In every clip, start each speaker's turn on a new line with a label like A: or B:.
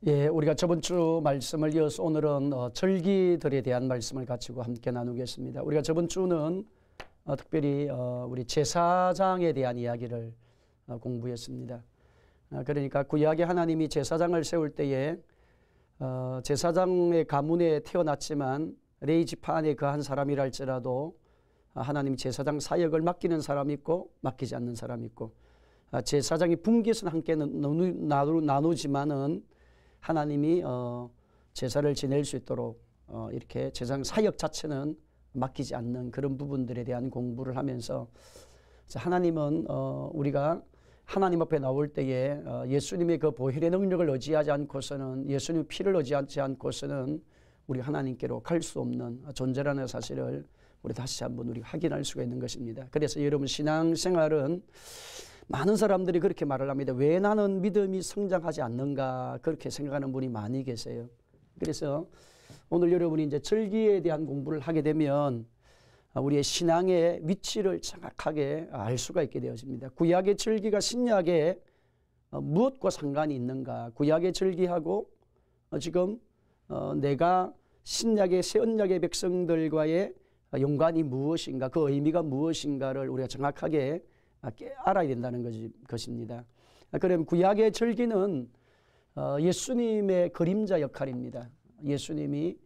A: 예, 우리가 저번 주 말씀을 이어서 오늘은 절기들에 대한 말씀을 가지고 함께 나누겠습니다. 우리가 저번 주는 특별히 우리 제사장에 대한 이야기를 공부했습니다. 그러니까 구약의 하나님이 제사장을 세울 때에 제사장의 가문에 태어났지만 레위 지파 안에 거한 사람이라 할지라도 하나님이 제사장 사역을 맡기는 사람이 있고 맡기지 않는 사람이 있고 제사장이 분깃은 함께 나누지만은 하나님이 제사를 지낼 수 있도록 이렇게 제사장 사역 자체는 맡기지 않는 그런 부분들에 대한 공부를 하면서 하나님은 우리가 하나님 앞에 나올 때에 예수님의 그 보혈의 능력을 의지하지 않고서는 예수님의 피를 의지하지 않고서는 우리 하나님께로 갈 수 없는 존재라는 사실을 우리 다시 한번 우리가 확인할 수가 있는 것입니다. 그래서 여러분 신앙생활은 많은 사람들이 그렇게 말을 합니다. 왜 나는 믿음이 성장하지 않는가 그렇게 생각하는 분이 많이 계세요. 그래서 오늘 여러분이 이제 절기에 대한 공부를 하게 되면 우리의 신앙의 위치를 정확하게 알 수가 있게 되어집니다. 구약의 절기가 신약에 무엇과 상관이 있는가? 구약의 절기하고 지금 내가 신약의 새 언약의 백성들과의 연관이 무엇인가? 그 의미가 무엇인가를 우리가 정확하게 알아야 된다는 것입니다. 그럼 구약의 절기는 예수님의 그림자 역할입니다. 예수님이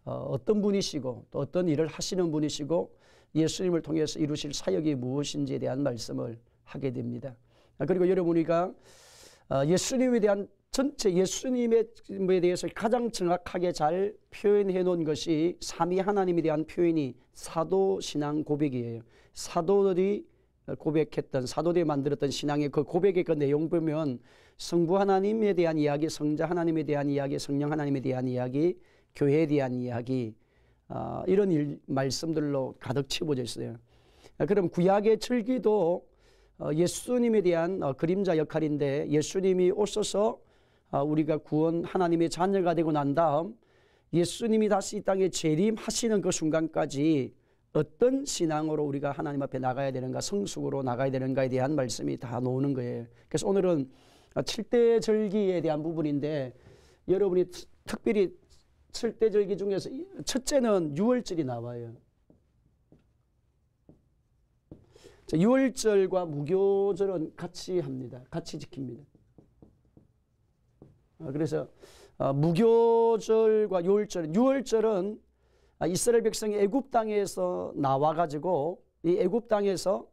A: 어떤 분이시고 또 어떤 일을 하시는 분이시고 예수님을 통해서 이루실 사역이 무엇인지에 대한 말씀을 하게 됩니다. 그리고 여러분이가 예수님에 대한 전체 예수님에 대해서 가장 정확하게 잘 표현해 놓은 것이 삼위 하나님에 대한 표현이 사도신앙 고백이에요. 사도들이 고백했던 사도들이 만들었던 신앙의 그 고백의 그 내용 보면 성부 하나님에 대한 이야기, 성자 하나님에 대한 이야기, 성령 하나님에 대한 이야기, 교회에 대한 이야기 이런 말씀들로 가득 채워져 있어요. 그럼 구약의 절기도 예수님에 대한 그림자 역할인데 예수님이 오셔서 우리가 구원 하나님의 자녀가 되고 난 다음 예수님이 다시 이 땅에 재림하시는 그 순간까지 어떤 신앙으로 우리가 하나님 앞에 나가야 되는가, 성숙으로 나가야 되는가에 대한 말씀이 다 나오는 거예요. 그래서 오늘은 7대 절기에 대한 부분인데 여러분이 특별히 7대 절기 중에서 첫째는 유월절이 나와요. 유월절과 무교절은 같이 합니다. 같이 지킵니다. 그래서 무교절과 유월절은 이스라엘 백성이 애굽 땅에서 나와 가지고 이 애굽 땅에서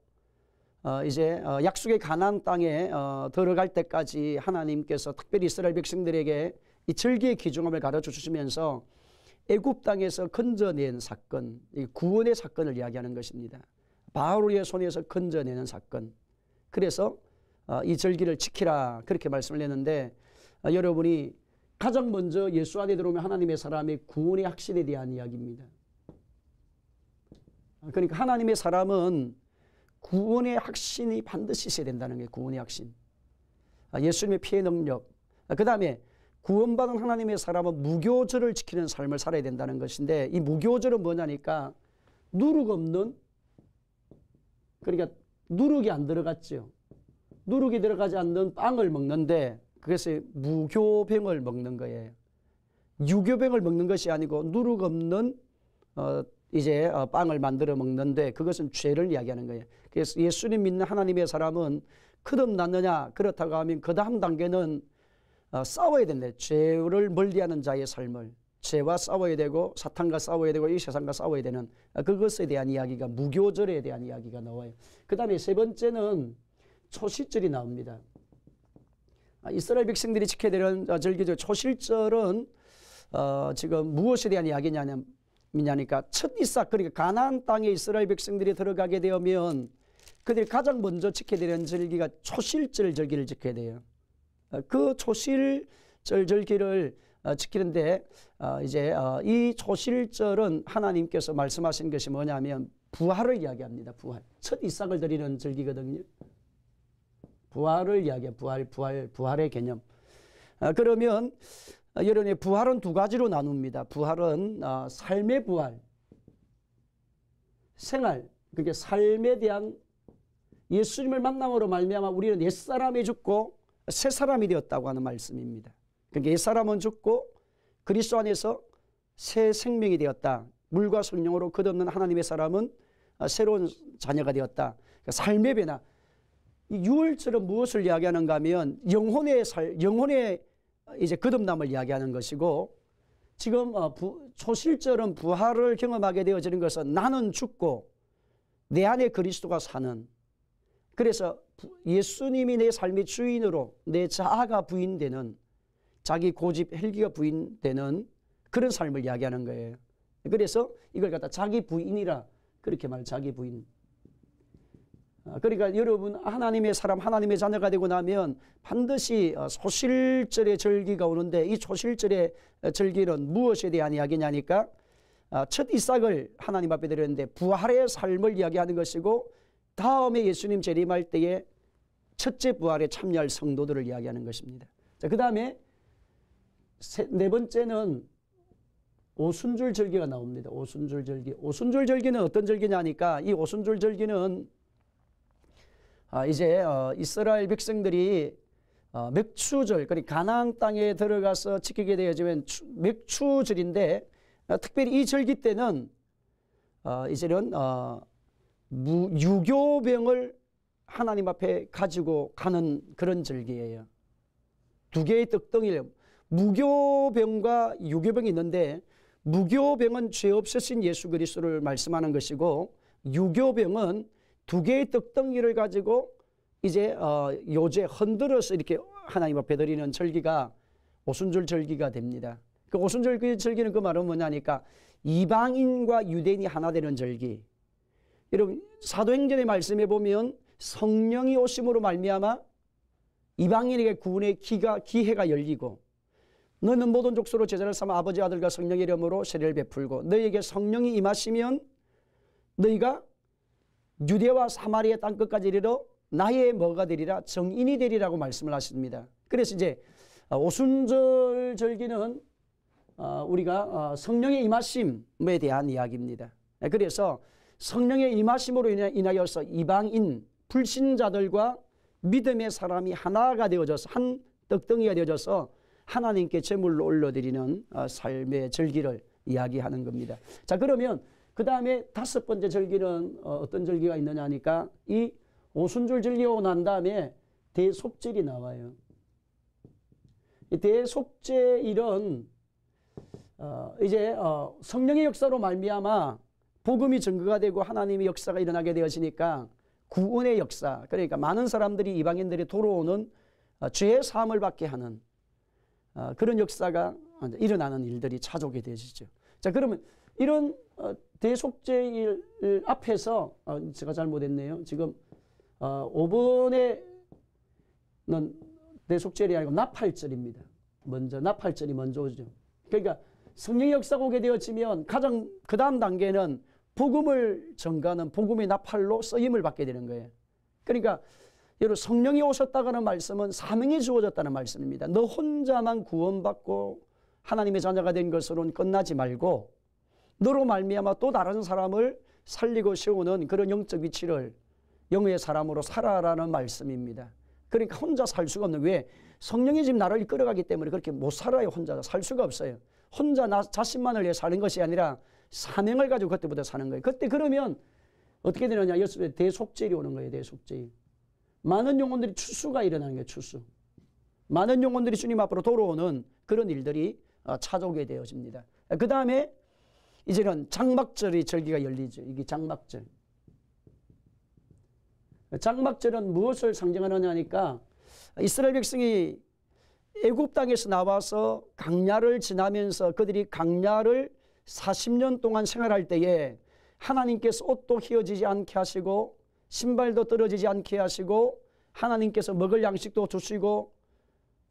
A: 이제 약속의 가나안 땅에 들어갈 때까지 하나님께서 특별히 이스라엘 백성들에게 이 절기의 귀중함을 가르쳐 주시면서 애굽 땅에서 건져낸 사건, 이 구원의 사건을 이야기하는 것입니다. 바로의 손에서 건져내는 사건. 그래서 이 절기를 지키라 그렇게 말씀을 했는데 여러분이 가장 먼저 예수 안에 들어오면 하나님의 사람의 구원의 확신에 대한 이야기입니다. 그러니까 하나님의 사람은 구원의 확신이 반드시 있어야 된다는 게 구원의 확신. 예수님의 피의 능력. 그 다음에 구원받은 하나님의 사람은 무교절을 지키는 삶을 살아야 된다는 것인데 이 무교절은 뭐냐니까 누룩 없는 그러니까 누룩이 안 들어갔죠. 누룩이 들어가지 않는 빵을 먹는데 그래서 무교병을 먹는 거예요. 유교병을 먹는 것이 아니고 누룩 없는 이제 빵을 만들어 먹는데 그것은 죄를 이야기하는 거예요. 그래서 예수님 믿는 하나님의 사람은 거듭났느냐 그렇다고 하면 그 다음 단계는 싸워야 된다. 죄를 멀리하는 자의 삶을 죄와 싸워야 되고 사탄과 싸워야 되고 이 세상과 싸워야 되는 그것에 대한 이야기가 무교절에 대한 이야기가 나와요. 그 다음에 세 번째는 초실절이 나옵니다. 이스라엘 백성들이 지켜야 되는 절기죠. 초실절은 지금 무엇에 대한 이야기냐니까 첫 이삭 그러니까 가나안 땅에 이스라엘 백성들이 들어가게 되면 그들이 가장 먼저 지켜야 되는 절기가 초실절 절기를 지켜야 돼요. 그 초실절 절기를 지키는데 이제 이 초실절은 하나님께서 말씀하신 것이 뭐냐면 부활을 이야기합니다. 부활. 첫 이삭을 드리는 절기거든요. 부활을 이야기해요. 부활의 개념. 그러면 여러분의 부활은 두 가지로 나눕니다. 부활은 삶의 부활, 생활, 그게 삶에 대한 예수님을 만남으로 말미암아 우리는 옛사람이 죽고 새 사람이 되었다고 하는 말씀입니다. 그러니까 옛사람은 죽고 그리스도 안에서 새 생명이 되었다. 물과 성령으로 끝없는 하나님의 사람은 새로운 자녀가 되었다. 그러니까 삶의 변화. 이 유월절은 무엇을 이야기하는가 하면 영혼의 이제 거듭남을 이야기하는 것이고, 지금 초실절은 부활을 경험하게 되어지는 것은 나는 죽고 내 안에 그리스도가 사는, 그래서 예수님이 내 삶의 주인으로 내 자아가 부인되는, 자기 고집 헬기가 부인되는 그런 삶을 이야기하는 거예요. 그래서 이걸 갖다 자기 부인이라 그렇게 말, 자기 부인. 그러니까 여러분 하나님의 사람, 하나님의 자녀가 되고 나면 반드시 초실절의 절기가 오는데, 이 초실절의 절기는 무엇에 대한 이야기냐니까 첫 이삭을 하나님 앞에 드렸는데 부활의 삶을 이야기하는 것이고, 다음에 예수님 재림할 때에 첫째 부활에 참여할 성도들을 이야기하는 것입니다. 자, 그 다음에 네 번째는 오순절 절기가 나옵니다. 오순절 절기. 오순절 절기는 어떤 절기냐니까, 이 오순절 절기는 이제 이스라엘 백성들이 맥추절, 그러니까 가나안 땅에 들어가서 지키게 되어지면 맥추절인데, 특별히 이 절기 때는 이제는 유교병을 하나님 앞에 가지고 가는 그런 절기예요. 두 개의 떡덩이를, 무교병과 유교병이 있는데, 무교병은 죄 없으신 예수 그리스도를 말씀하는 것이고, 유교병은 두 개의 떡덩이를 가지고 이제 요제 흔들어서 이렇게 하나님 앞에 드리는 절기가 오순절 절기가 됩니다. 그 오순절 절기는 그 말은 뭐냐니까, 이방인과 유대인이 하나 되는 절기. 여러분 사도행전의 말씀에 보면 성령이 오심으로 말미암아 이방인에게 구원의 기회가 열리고, 너는 모든 족속으로 제자를 삼아 아버지 아들과 성령의 이름으로 세례를 베풀고, 너희에게 성령이 임하시면 너희가 유대와 사마리아 땅끝까지 이르러 나의 뭐가 되리라, 정인이 되리라고 말씀을 하십니다. 그래서 이제 오순절 절기는 우리가 성령의 임하심에 대한 이야기입니다. 그래서 성령의 임하심으로 인하여서 이방인 불신자들과 믿음의 사람이 하나가 되어져서, 한 떡덩이가 되어져서 하나님께 제물로 올려드리는 삶의 절기를 이야기하는 겁니다. 자, 그러면 그 다음에 다섯 번째 절기는 어떤 절기가 있느냐 하니까, 이 오순절 절기가 오고 난 다음에 대속절이 나와요. 이 대속절은 이제 성령의 역사로 말미암아 복음이 증거가 되고 하나님의 역사가 일어나게 되어지니까 구원의 역사, 그러니까 많은 사람들이, 이방인들이 돌아오는 죄의 사함을 받게 하는 그런 역사가 일어나는 일들이 찾아오게 되어지죠. 자, 그러면 이런 대속죄일 앞에서 제가 잘못했네요. 지금 5번에는 대속죄일이 아니고 나팔절입니다. 먼저 나팔절이 먼저 오죠. 그러니까 성령의 역사가 오게 되어지면 가장 그 다음 단계는 복음을 전가하는 복음의 나팔로 쓰임을 받게 되는 거예요. 그러니까 여러분 성령이 오셨다가는 말씀은 사명이 주어졌다는 말씀입니다. 너 혼자만 구원받고 하나님의 자녀가 된 것으로는 끝나지 말고, 너로 말미암아 또 다른 사람을 살리고 세우는 그런 영적 위치를 영의 사람으로 살아라는 말씀입니다. 그러니까 혼자 살 수가 없는, 왜? 성령이 지금 나를 이끌어가기 때문에 그렇게 못 살아요. 혼자 살 수가 없어요. 혼자 나 자신만을 위해 사는 것이 아니라 사명을 가지고 그때부터 사는 거예요. 그때 그러면 어떻게 되느냐, 대속죄일이 오는 거예요. 대속죄일. 많은 영혼들이 추수가 일어나는 거예요. 추수. 많은 영혼들이 주님 앞으로 돌아오는 그런 일들이 찾아오게 되어집니다. 그 다음에 이제는 장막절의 절기가 열리죠. 이게 장막절. 장막절은 무엇을 상징하느냐니까, 이스라엘 백성이 애굽 땅에서 나와서 강야를 지나면서 그들이 강야를 40년 동안 생활할 때에 하나님께서 옷도 휘어지지 않게 하시고 신발도 떨어지지 않게 하시고 하나님께서 먹을 양식도 주시고,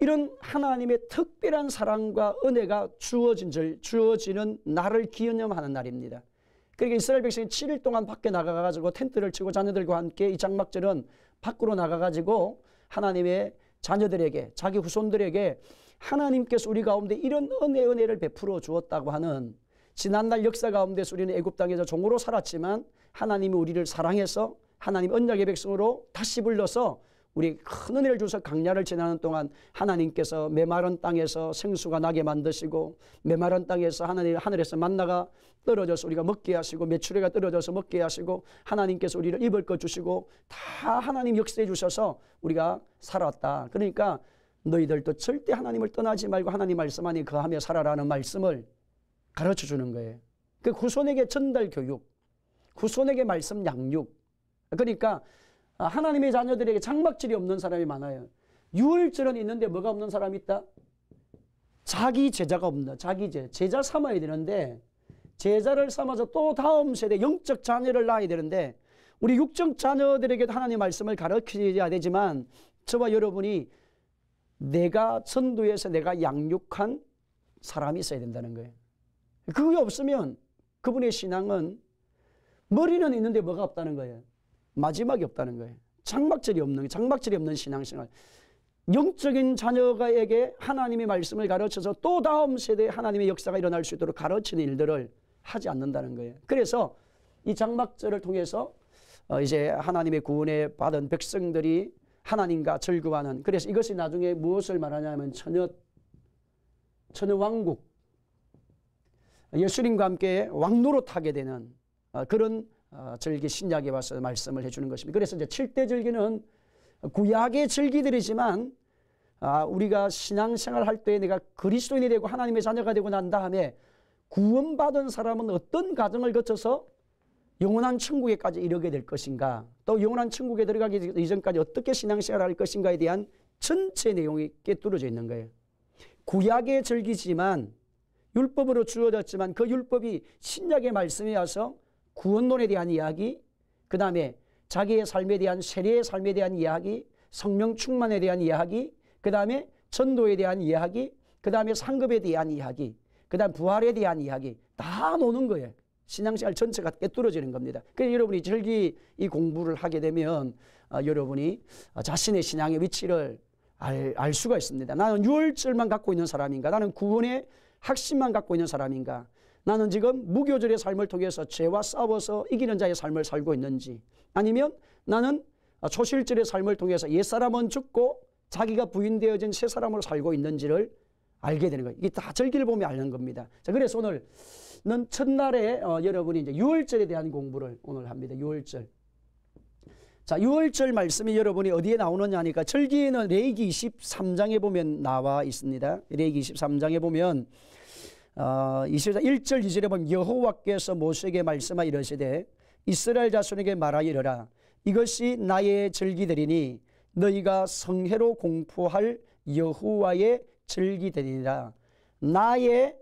A: 이런 하나님의 특별한 사랑과 은혜가 주어지는 날을 기념하는 날입니다. 그러니까 이스라엘 백성이 7일 동안 밖에 나가가지고 텐트를 치고 자녀들과 함께 이 장막절은 밖으로 나가가지고 하나님의 자녀들에게, 자기 후손들에게 하나님께서 우리 가운데 이런 은혜를 베풀어 주었다고 하는, 지난날 역사 가운데서 우리는 애굽 땅에서 종으로 살았지만 하나님이 우리를 사랑해서 하나님 언약의 백성으로 다시 불러서 우리 큰 은혜를 주셔서 강야를 지나는 동안 하나님께서 메마른 땅에서 생수가 나게 만드시고 메마른 땅에서 하나님 하늘에서 만나가 떨어져서 우리가 먹게 하시고 메추리가 떨어져서 먹게 하시고 하나님께서 우리를 입을 것 주시고 다 하나님 역사해 주셔서 우리가 살았다. 그러니까 너희들도 절대 하나님을 떠나지 말고 하나님 말씀 안에 거하며 살아라는 말씀을 가르쳐 주는 거예요. 그 후손에게 전달 교육, 후손에게 말씀 양육. 그러니까 하나님의 자녀들에게 장막질이 없는 사람이 많아요. 유월절은 있는데 뭐가 없는 사람이 있다? 자기 제자가 없다. 자기 제자 삼아야 되는데 제자를 삼아서 또 다음 세대 영적 자녀를 낳아야 되는데 우리 육적 자녀들에게도 하나님의 말씀을 가르쳐야 되지만 저와 여러분이 내가 전도해서 내가 양육한 사람이 있어야 된다는 거예요. 그게 없으면 그분의 신앙은 머리는 있는데 뭐가 없다는 거예요. 마지막이 없다는 거예요. 장막절이 없는 신앙생활. 영적인 자녀가에게 하나님의 말씀을 가르쳐서 또 다음 세대에 하나님의 역사가 일어날 수 있도록 가르치는 일들을 하지 않는다는 거예요. 그래서 이 장막절을 통해서 이제 하나님의 구원에 받은 백성들이 하나님과 절구하는, 그래서 이것이 나중에 무엇을 말하냐면 천여왕국, 예수님과 함께 왕노릇하게 되는 그런 절기, 신약에 와서 말씀을 해주는 것입니다. 그래서 이제 7대 절기는 구약의 절기들이지만 우리가 신앙생활 할 때 내가 그리스도인이 되고 하나님의 자녀가 되고 난 다음에 구원받은 사람은 어떤 과정을 거쳐서 영원한 천국에까지 이르게 될 것인가, 또 영원한 천국에 들어가기 이전까지 어떻게 신앙생활을 할 것인가에 대한 전체 내용이 꿰뚫어져 있는 거예요. 구약의 절기지만 율법으로 주어졌지만 그 율법이 신약의 말씀에 와서 구원론에 대한 이야기, 그 다음에 자기의 삶에 대한 세례의 삶에 대한 이야기, 성령 충만에 대한 이야기, 그 다음에 전도에 대한 이야기, 그 다음에 상급에 대한 이야기, 그 다음 부활에 대한 이야기 다 노는 거예요. 신앙생활 전체가 꿰뚫어지는 겁니다. 그래서 여러분이 절기 이 공부를 하게 되면 여러분이 자신의 신앙의 위치를 알 수가 있습니다. 나는 유월절만 갖고 있는 사람인가? 나는 구원의 확신만 갖고 있는 사람인가? 나는 지금 무교절의 삶을 통해서 죄와 싸워서 이기는 자의 삶을 살고 있는지, 아니면 나는 초실절의 삶을 통해서 옛사람은 죽고 자기가 부인되어진 새 사람으로 살고 있는지를 알게 되는 거예요. 이게 다 절기를 보면 아는 겁니다. 자, 그래서 오늘은 첫날에 여러분이 이제 유월절에 대한 공부를 오늘 합니다. 유월절. 자, 유월절 말씀이 여러분이 어디에 나오느냐 하니까 절기는 레위기 23장에 보면 나와 있습니다. 레위기 23장에 보면 1절 2절에 보면 여호와께서 모세에게 말씀하 이르시되 이스라엘 자손에게 말하여 이르라. 이것이 나의 절기들이니 너희가 성회로 공포할 여호와의 절기들이니라. 나의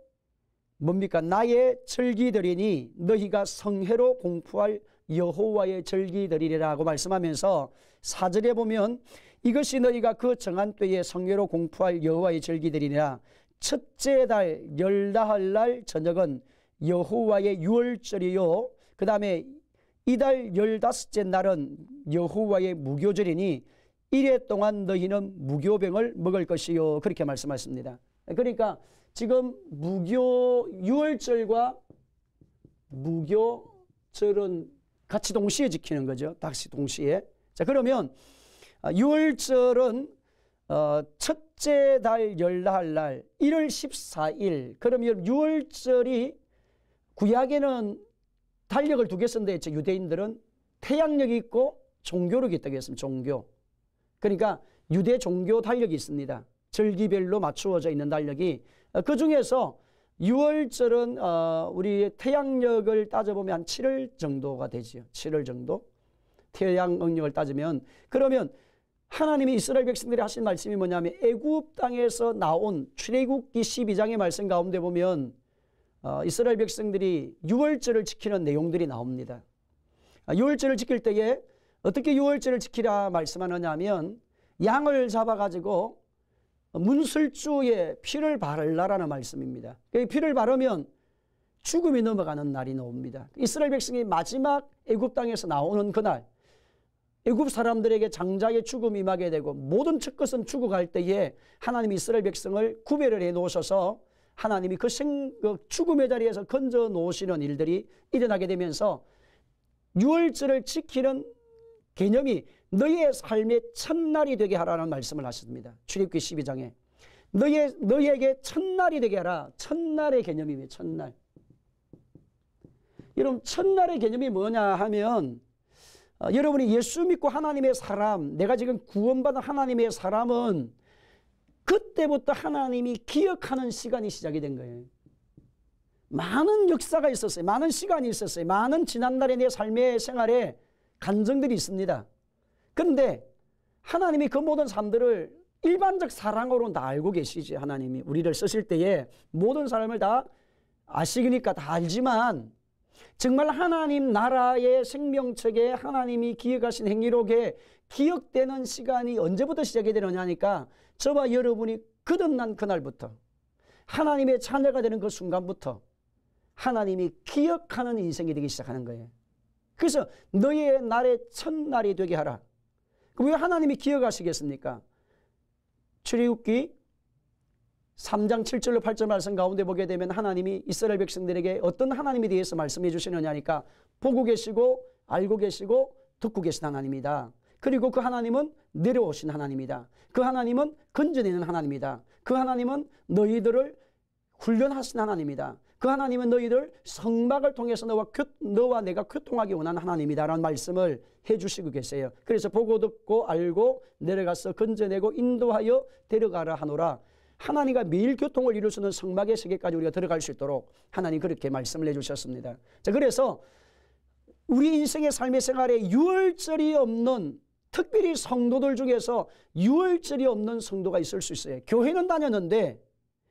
A: 뭡니까? 나의 절기들이니 너희가 성회로 공포할 여호와의 절기들이라고 말씀하면서 4절에 보면 이것이 너희가 그 정한 때에 성회로 공포할 여호와의 절기들이니라. 첫째 달 열나흘 날 저녁은 여호와의 유월절이요, 그 다음에 이달 15째 날은 여호와의 무교절이니 이래 동안 너희는 무교병을 먹을 것이요, 그렇게 말씀하셨습니다. 그러니까 지금 유월절과 무교절은 같이 동시에 지키는 거죠. 다시 동시에. 자, 그러면 유월절은 첫째 달 열나흘 날 1월 14일. 그러면 유월절이 구약에는 달력을 두 개 쓴다 했죠. 유대인들은 태양력이 있고 종교력이 있다고 했습니다. 종교. 그러니까 유대 종교 달력이 있습니다. 절기별로 맞추어져 있는 달력이. 그 중에서 유월절은 우리 태양력을 따져보면 한 7월 정도가 되죠. 7월 정도. 태양력을 따지면. 그러면 하나님이 이스라엘 백성들이 하신 말씀이 뭐냐면 애굽 땅에서 나온 출애굽기 12장의 말씀 가운데 보면 이스라엘 백성들이 유월절을 지키는 내용들이 나옵니다. 유월절을 지킬 때에 어떻게 유월절을 지키라 말씀하느냐 하면 양을 잡아가지고 문설주에 피를 바르라라는 말씀입니다. 피를 바르면 죽음이 넘어가는 날이 나옵니다. 이스라엘 백성이 마지막 애굽 땅에서 나오는 그날, 애굽 사람들에게 장자의 죽음이 임하게 되고 모든 첫것은 죽어갈 때에 하나님이 이스라엘 백성을 구별을 해 놓으셔서 하나님이 그 죽음의 자리에서 건져 놓으시는 일들이 일어나게 되면서 유월절을 지키는 개념이 너희의 삶의 첫날이 되게 하라는 말씀을 하셨습니다. 출애굽기 12장에 너희에게 첫날이 되게 하라. 첫날의 개념이에요. 첫날. 여러분 첫날의 개념이 뭐냐 하면 여러분이 예수 믿고 하나님의 사람, 내가 지금 구원받은 하나님의 사람은 그때부터 하나님이 기억하는 시간이 시작이 된 거예요. 많은 역사가 있었어요. 많은 시간이 있었어요. 많은 지난날의 내 삶의 생활에 간증들이 있습니다. 그런데 하나님이 그 모든 사람들을 일반적 사랑으로 다 알고 계시지. 하나님이 우리를 쓰실 때에 모든 사람을 다 아시니까 다 알지만 정말 하나님 나라의 생명책에 하나님이 기억하신 행위록에 기억되는 시간이 언제부터 시작이 되느냐 하니까 저와 여러분이 거듭난 그날부터 하나님의 자녀가 되는 그 순간부터 하나님이 기억하는 인생이 되기 시작하는 거예요. 그래서 너희의 날의 첫날이 되게 하라. 왜 하나님이 기억하시겠습니까? 출애굽기 3장 7절로 8절 말씀 가운데 보게 되면 하나님이 이스라엘 백성들에게 어떤 하나님에 대해서 말씀해 주시느냐니까 보고 계시고 알고 계시고 듣고 계신 하나님이다. 그리고 그 하나님은 내려오신 하나님이다. 그 하나님은 건져내는 하나님이다. 그 하나님은 너희들을 훈련하신 하나님이다. 그 하나님은 너희들 성막을 통해서 너와 내가 교통하기 원하는 하나님이다 라는 말씀을 해주시고 계세요. 그래서 보고 듣고 알고 내려가서 건져내고 인도하여 데려가라 하노라. 하나님과 매일 교통을 이룰 수 있는 성막의 세계까지 우리가 들어갈 수 있도록 하나님 그렇게 말씀을 해주셨습니다. 자, 그래서 우리 인생의 삶의 생활에 유월절이 없는, 특별히 성도들 중에서 유월절이 없는 성도가 있을 수 있어요. 교회는 다녔는데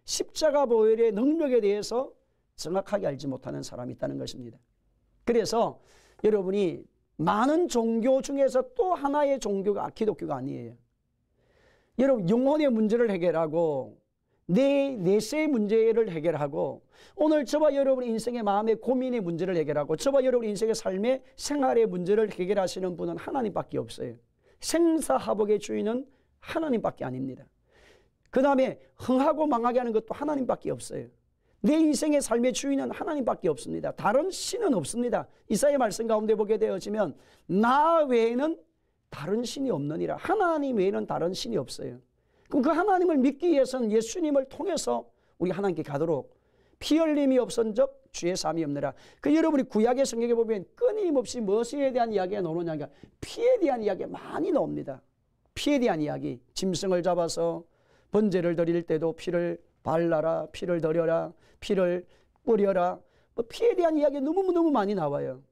A: 십자가 보혈의 능력에 대해서 정확하게 알지 못하는 사람이 있다는 것입니다. 그래서 여러분이 많은 종교 중에서 또 하나의 종교가 기독교가 아니에요. 여러분 영혼의 문제를 해결하고 내세의 문제를 해결하고 오늘 저와 여러분 인생의 마음의 고민의 문제를 해결하고 저와 여러분 인생의 삶의 생활의 문제를 해결하시는 분은 하나님밖에 없어요. 생사화복의 주인은 하나님밖에 아닙니다. 그 다음에 흥하고 망하게 하는 것도 하나님밖에 없어요. 내 인생의 삶의 주인은 하나님밖에 없습니다. 다른 신은 없습니다. 이사야 말씀 가운데 보게 되어지면 나 외에는 다른 신이 없느니라. 하나님 외에는 다른 신이 없어요. 그럼 그 하나님을 믿기 위해서는 예수님을 통해서 우리 하나님께 가도록 피 흘림이 없은즉 주의 사함이 없느라. 그 여러분이 구약의 성경에 보면 끊임없이 무엇에 대한 이야기가 나오느냐, 피에 대한 이야기가 많이 나옵니다. 피에 대한 이야기. 짐승을 잡아서 번제를 드릴 때도 피를 발라라, 피를 드려라, 피를 뿌려라. 피에 대한 이야기가 너무너무 많이 나와요.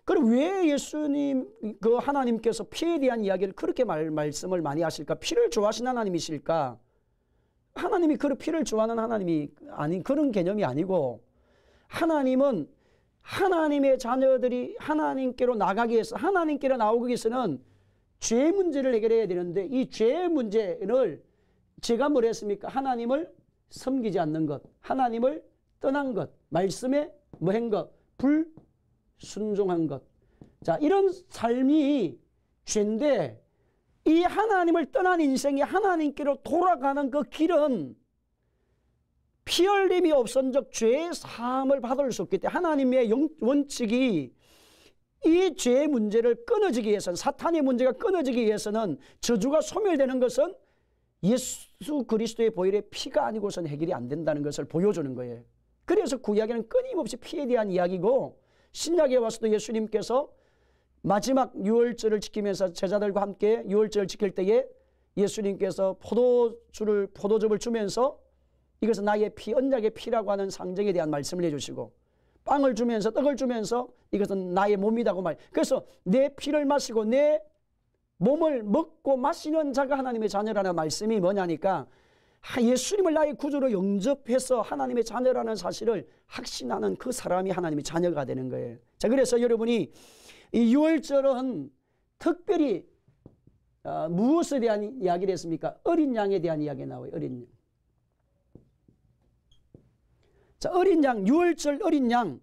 A: 그럼 왜 예수님, 그 하나님께서 피에 대한 이야기를 그렇게 말씀을 많이 하실까? 피를 좋아하시는 하나님이실까? 하나님이 그 피를 좋아하는 하나님이 아닌 그런 개념이 아니고, 하나님은 하나님의 자녀들이 하나님께로 나가기 위해서, 하나님께로 나오기 위해서는 죄 문제를 해결해야 되는데, 이 죄 문제를 제가 뭘 했습니까? 하나님을 섬기지 않는 것, 하나님을 떠난 것, 말씀에 뭐한 것, 불순종한 것. 자, 이런 삶이 죄인데, 이 하나님을 떠난 인생이 하나님께로 돌아가는 그 길은 피 흘림이 없은즉 죄의 사함을 받을 수 없기 때문에 하나님의 원칙이 이 죄의 문제를 끊어지기 위해서는, 사탄의 문제가 끊어지기 위해서는, 저주가 소멸되는 것은 예수 그리스도의 보혈의 피가 아니고선 해결이 안 된다는 것을 보여주는 거예요. 그래서 구약에는 끊임없이 피에 대한 이야기고, 신약에 와서도 예수님께서 마지막 유월절을 지키면서 제자들과 함께 유월절을 지킬 때에 예수님께서 포도즙을 주면서 이것은 나의 피, 언약의 피라고 하는 상징에 대한 말씀을 해주시고, 빵을 주면서, 떡을 주면서 이것은 나의 몸이라고 말. 그래서 내 피를 마시고 내 몸을 먹고 마시는 자가 하나님의 자녀라는 말씀이 뭐냐니까, 예수님을 나의 구주로 영접해서 하나님의 자녀라는 사실을 확신하는 그 사람이 하나님의 자녀가 되는 거예요. 자, 그래서 여러분이 이 유월절은 특별히 무엇에 대한 이야기를 했습니까? 어린 양에 대한 이야기가 나와요. 어린 양. 자, 어린 양, 유월절 어린 양.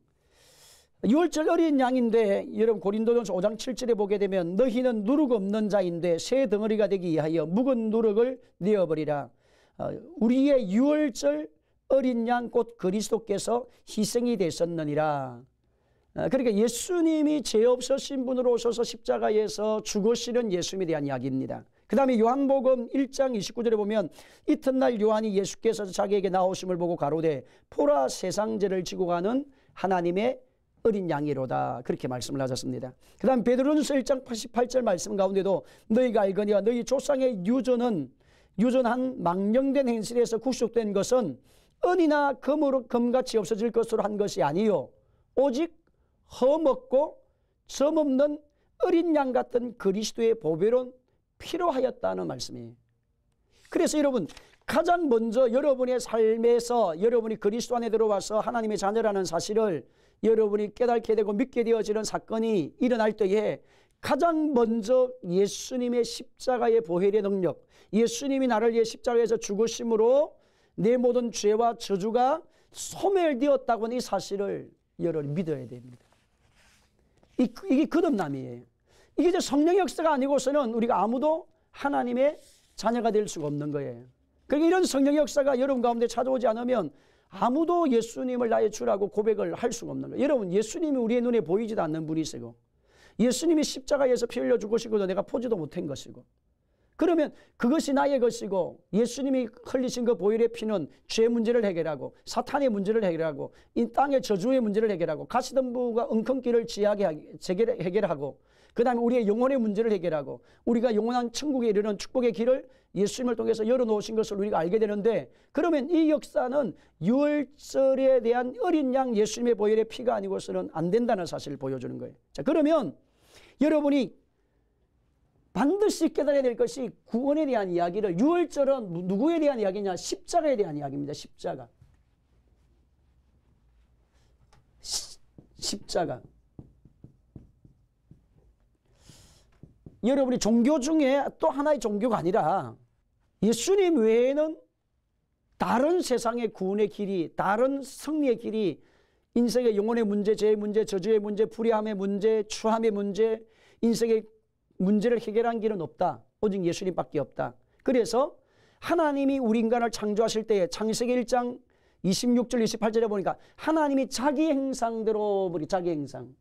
A: 유월절 어린 양인데, 여러분 고린도전서 5장 7절에 보게 되면 너희는 누룩 없는 자인데 새 덩어리가 되기 위하여 묵은 누룩을 내어버리라. 우리의 유월절 어린 양 곧 그리스도께서 희생이 되셨느니라. 그러니까 예수님이 죄 없으신 분으로 오셔서 십자가에서 죽으시는 예수님에 대한 이야기입니다. 그 다음에 요한복음 1장 29절에 보면 이튿날 요한이 예수께서 자기에게 나오심을 보고 가로되 보라 세상죄를 지고 가는 하나님의 어린 양이로다, 그렇게 말씀을 하셨습니다. 그 다음 베드로전서 1장 88절 말씀 가운데도 너희가 알거니와 너희 조상의 유전한 망령된 행실에서 구속된 것은 은이나 금같이 없어질 것으로 한 것이 아니요 오직 험없고 점없는 어린 양 같은 그리스도의 보배로운 피로 하였다는 말씀이에요. 그래서 여러분, 가장 먼저 여러분의 삶에서 여러분이 그리스도 안에 들어와서 하나님의 자녀라는 사실을 여러분이 깨닫게 되고 믿게 되어지는 사건이 일어날 때에 가장 먼저 예수님의 십자가의 보혈의 능력, 예수님이 나를 위해 십자가에서 죽으심으로 내 모든 죄와 저주가 소멸되었다고 하는 이 사실을 여러분이 믿어야 됩니다. 이게 거듭남이에요. 이게 이제 성령의 역사가 아니고서는 우리가 아무도 하나님의 자녀가 될 수가 없는 거예요. 그러니까 이런 성령의 역사가 여러분 가운데 찾아오지 않으면 아무도 예수님을 나의 주라고 고백을 할 수가 없는 거예요. 여러분, 예수님이 우리의 눈에 보이지도 않는 분이시고 예수님이 십자가에서 피 흘려 죽으시고도 내가 보지도 못한 것이고, 그러면 그것이 나의 것이고 예수님이 흘리신 그 보혈의 피는 죄 문제를 해결하고 사탄의 문제를 해결하고 이 땅의 저주의 문제를 해결하고 가시덤불과 엉겅퀴를 해결하고 그 다음에 우리의 영혼의 문제를 해결하고 우리가 영원한 천국에 이르는 축복의 길을 예수님을 통해서 열어놓으신 것을 우리가 알게 되는데, 그러면 이 역사는 유월절에 대한 어린 양 예수님의 보혈의 피가 아니고서는 안 된다는 사실을 보여주는 거예요. 자, 그러면 여러분이 반드시 깨달아야 될 것이 구원에 대한 이야기를, 유월절은 누구에 대한 이야기냐? 십자가에 대한 이야기입니다. 십자가. 십자가. 여러분이 종교 중에 또 하나의 종교가 아니라 예수님 외에는 다른 세상의 구원의 길이, 다른 승리의 길이, 인생의 영혼의 문제, 죄의 문제, 저주의 문제, 불의함의 문제, 추함의 문제, 인생의 문제를 해결한 길은 없다. 오직 예수님밖에 없다. 그래서 하나님이 우리 인간을 창조하실 때에 창세기 1장 26절 28절에 보니까 하나님이 자기 형상대로, 자기 형상,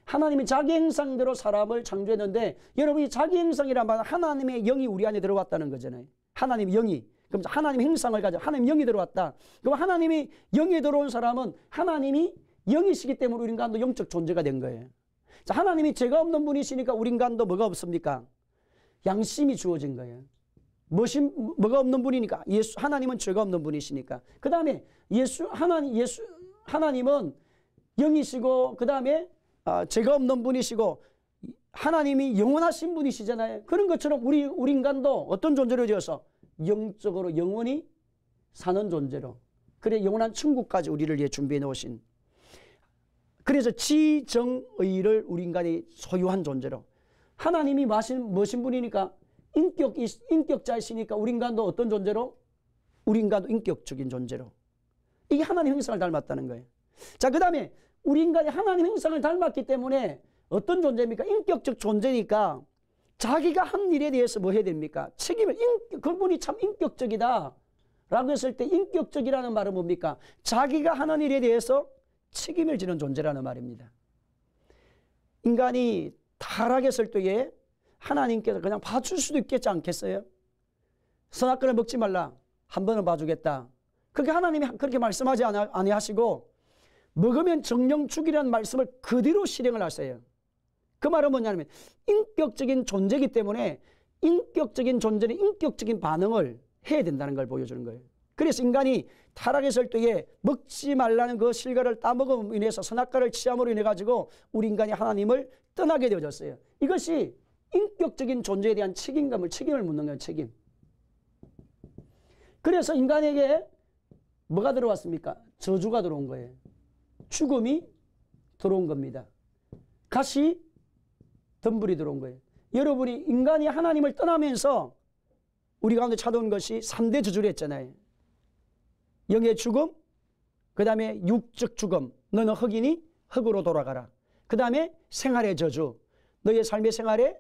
A: 하나님이 자기 형상대로 사람을 창조했는데, 여러분이 자기 형상이란 말은 하나님의 영이 우리 안에 들어왔다는 거잖아요. 하나님의 영이. 그럼 하나님의 형상을 가져 하나님 영이 들어왔다. 그럼 하나님이 영이 들어온 사람은 하나님이 영이시기 때문에 우리 인간도 영적 존재가 된 거예요. 자, 하나님이 죄가 없는 분이시니까 우리 인간도 뭐가 없습니까? 양심이 주어진 거예요. 뭐가 없는 분이니까? 하나님은 죄가 없는 분이시니까. 그 다음에 하나님은 영이시고, 그 다음에 죄가 없는 분이시고, 하나님이 영원하신 분이시잖아요. 그런 것처럼 우리 인간도 어떤 존재로 지어서 영적으로 영원히 사는 존재로, 그래 영원한 천국까지 우리를 위해 준비해 놓으신, 그래서 지정의를 우리 인간이 소유한 존재로, 하나님이 무엇인 분이니까 인격자이시니까 우리 인간도 어떤 존재로? 우리 인간도 인격적인 존재로. 이게 하나님 형상을 닮았다는 거예요. 자, 그 다음에 우리 인간이 하나님 형상을 닮았기 때문에 어떤 존재입니까? 인격적 존재니까 자기가 한 일에 대해서 뭐 해야 됩니까? 책임을, 그분이 참 인격적이다 라고 했을 때 인격적이라는 말은 뭡니까? 자기가 하는 일에 대해서 책임을 지는 존재라는 말입니다. 인간이 타락했을 때에 하나님께서 그냥 봐줄 수도 있겠지 않겠어요? 선악과를 먹지 말라. 한 번은 봐주겠다. 그렇게 하나님이 그렇게 말씀하지 아니하시고 먹으면 정령 죽이라는 말씀을 그대로 실행을 하세요. 그 말은 뭐냐면 인격적인 존재이기 때문에 인격적인 존재는 인격적인 반응을 해야 된다는 걸 보여주는 거예요. 그래서 인간이 타락했을 때에 먹지 말라는 그 실과를 따먹음으로 인해서 선악과를 취함으로 인해 가지고 우리 인간이 하나님을 떠나게 되어졌어요. 이것이 인격적인 존재에 대한 책임을 묻는 거예요. 책임. 그래서 인간에게 뭐가 들어왔습니까? 저주가 들어온 거예요. 죽음이 들어온 겁니다. 가시 덤불이 들어온 거예요. 여러분이 인간이 하나님을 떠나면서 우리 가운데 찾아온 것이 3대 저주를 했잖아요. 영의 죽음, 그 다음에 육적 죽음, 너는 흙이니 흙으로 돌아가라. 그 다음에 생활의 저주, 너의 삶의 생활에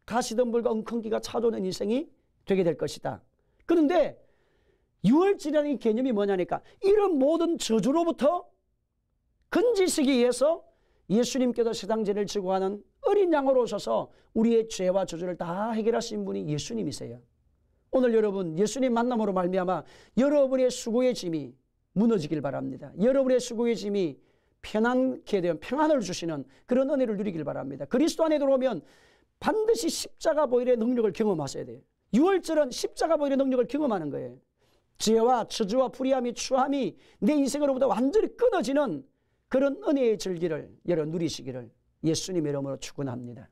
A: 가시덤불과 엉겅퀴가 찾아오는 인생이 되게 될 것이다. 그런데 유월절이라는 개념이 뭐냐니까 이런 모든 저주로부터 건지시기 위해서 예수님께서 세상 죄를 지고 가는 어린 양으로 오셔서 우리의 죄와 저주를 다 해결하신 분이 예수님이세요. 오늘 여러분 예수님 만남으로 말미암아 여러분의 수고의 짐이 무너지길 바랍니다. 여러분의 수고의 짐이 편안케 되면 평안을 주시는 그런 은혜를 누리길 바랍니다. 그리스도 안에 들어오면 반드시 십자가 보혈의 능력을 경험하셔야 돼요. 6월절은 십자가 보혈의 능력을 경험하는 거예요. 죄와 저주와 불의함이 추함이 내 인생으로부터 완전히 끊어지는 그런 은혜의 절기를 여러분 누리시기를 예수님의 이름으로 축원합니다.